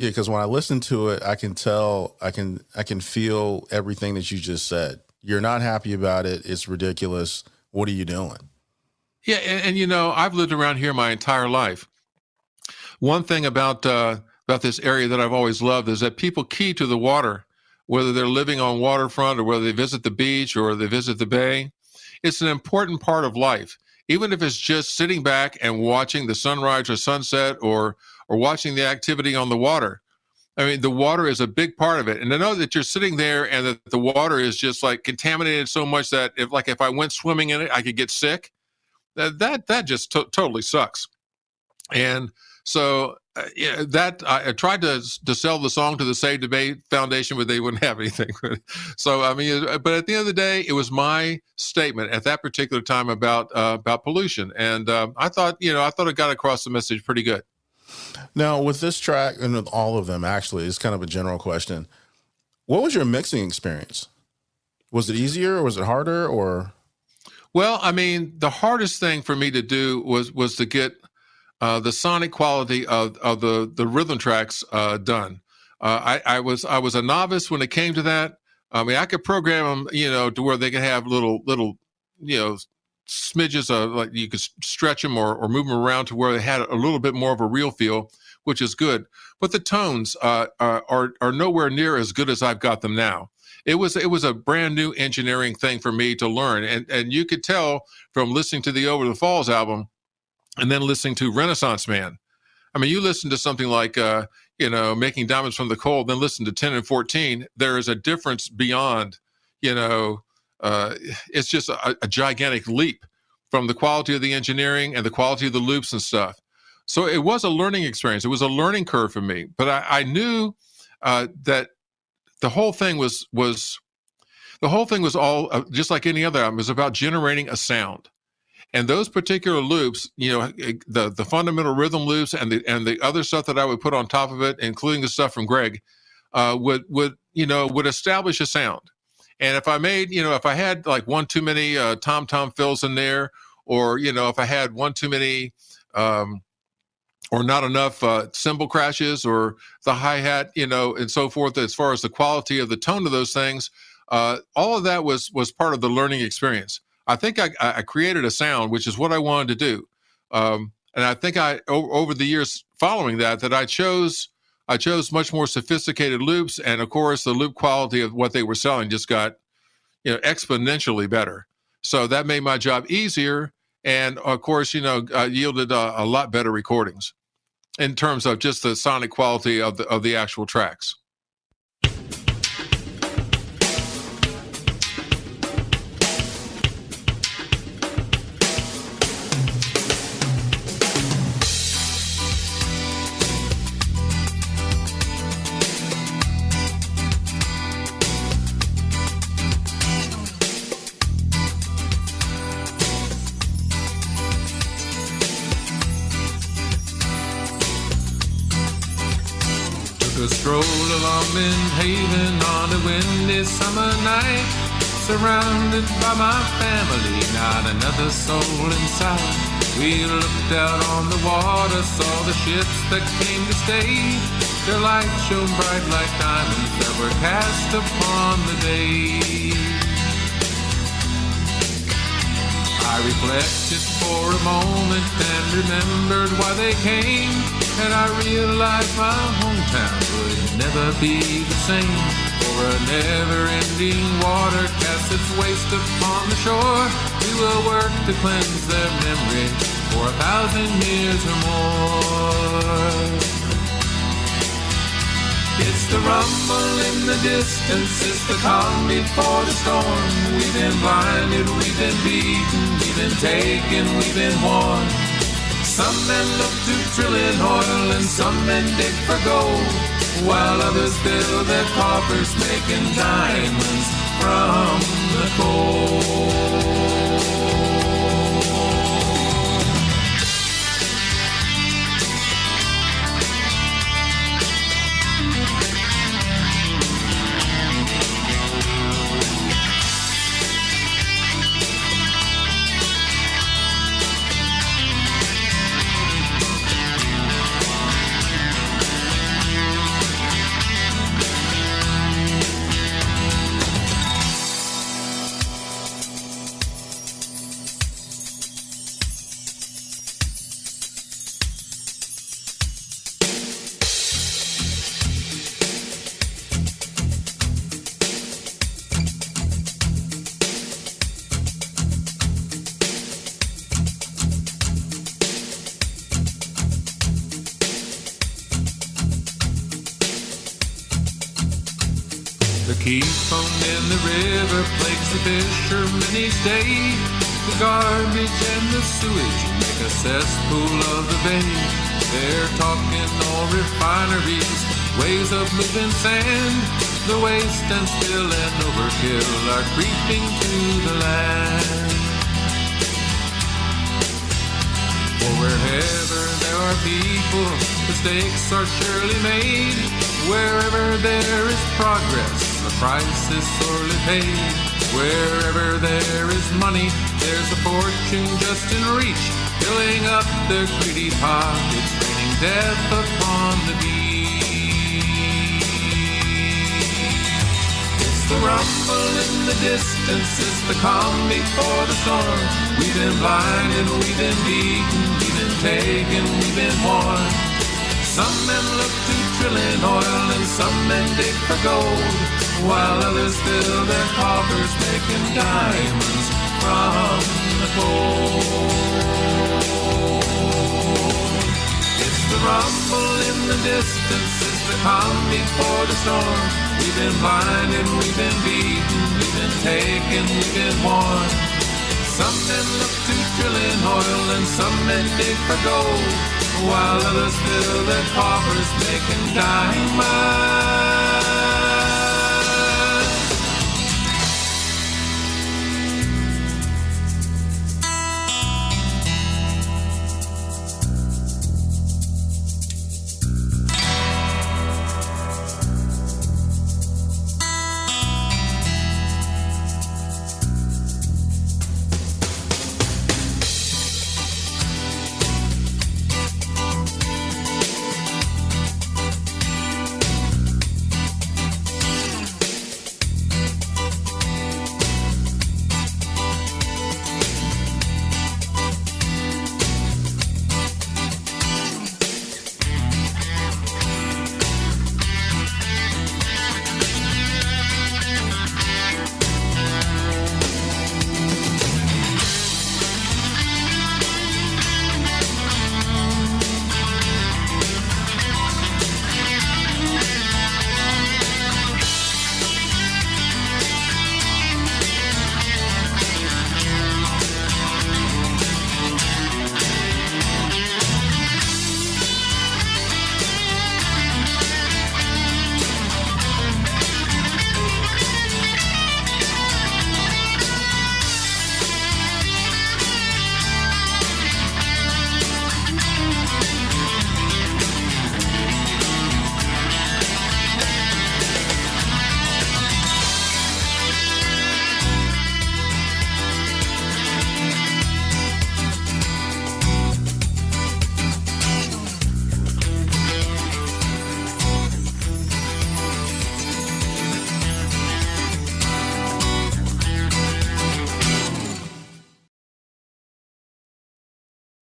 Yeah, because when I listen to it, I can tell, I can feel everything that you just said. You're not happy about it. It's ridiculous. What are you doing? Yeah, and I've lived around here my entire life. One thing about this area that I've always loved is that people key to the water, whether they're living on waterfront or whether they visit the beach or they visit the bay. It's an important part of life, even if it's just sitting back and watching the sunrise or sunset or watching the activity on the water. I mean, the water is a big part of it. And to know that you're sitting there and that the water is just like contaminated so much that if I went swimming in it, I could get sick. That just totally sucks. And so I tried to sell the song to the Save the Bay Foundation, but they wouldn't have anything. So, I mean, but at the end of the day, it was my statement at that particular time about pollution. And I thought it got across the message pretty good. Now, with this track and with all of them, actually, it's kind of a general question. What was your mixing experience? Was it easier or was it harder or? Well, I mean, the hardest thing for me to do was to get the sonic quality of the rhythm tracks done. I was a novice when it came to that. I mean, I could program them, to where they could have little smidges of, like, you could stretch them or move them around to where they had a little bit more of a real feel, which is good. But the tones are nowhere near as good as I've got them now. It was a brand new engineering thing for me to learn, and you could tell from listening to the Over the Falls album and then listening to Renaissance Man. I mean, you listen to something like Making Diamonds from the Coal, then listen to 10 and 14. There is a difference beyond, it's just a gigantic leap from the quality of the engineering and the quality of the loops and stuff. So it was a learning experience. It was a learning curve for me. But I knew that the whole thing was all just like any other album. It was about generating a sound, and those particular loops, the fundamental rhythm loops and the other stuff that I would put on top of it, including the stuff from Greg, would establish a sound. And if I had like one too many tom-tom fills in there, or if I had one too many or not enough cymbal crashes or the hi-hat, and so forth, as far as the quality of the tone of those things, all of that was part of the learning experience. I think I created a sound, which is what I wanted to do. And I think over the years following that I chose much more sophisticated loops. And of course, the loop quality of what they were selling just got, exponentially better. So that made my job easier. And of course, yielded a lot better recordings in terms of just the sonic quality of the actual tracks. A stroll along Haven on a windy summer night, surrounded by my family, not another soul in sight. We looked out on the water, saw the ships that came to stay. Their lights shone bright like diamonds that were cast upon the day. I reflected for a moment and remembered why they came, and I realized my hometown would never be the same. For a never-ending water casts its waste upon the shore, we will work to cleanse their memory for 1,000 years or more. It's the rumble in the distance, it's the calm before the storm. We've been blinded, we've been beaten, we've been taken, we've been warned. Some men look to drill in oil and some men dig for gold, while others fill their coffers making diamonds from the coal. The keystone in the river plagues the fishermen each day. The garbage and the sewage make a cesspool of the bay. They're talking all refineries, ways of moving sand. The waste and spill and overkill are creeping to the land. For wherever there are people, mistakes are surely made. Wherever there is progress, the price is sorely paid. Wherever there is money, there's a fortune just in reach, filling up the greedy pockets, raining death upon the beach. It's the rumble in the distance, it's the calm before the storm. We've been blinded, we've been beaten, we've been taken, we've been worn. Some men look to drill in oil and some men dig for gold, while others fill their coffers making diamonds from the coal. It's the rumble in the distance, it's the calm before the storm. We've been blinded, we've been beaten, we've been taken, we've been worn. Some men look to drill in oil and some men dig for gold, while others fill their coffers making diamonds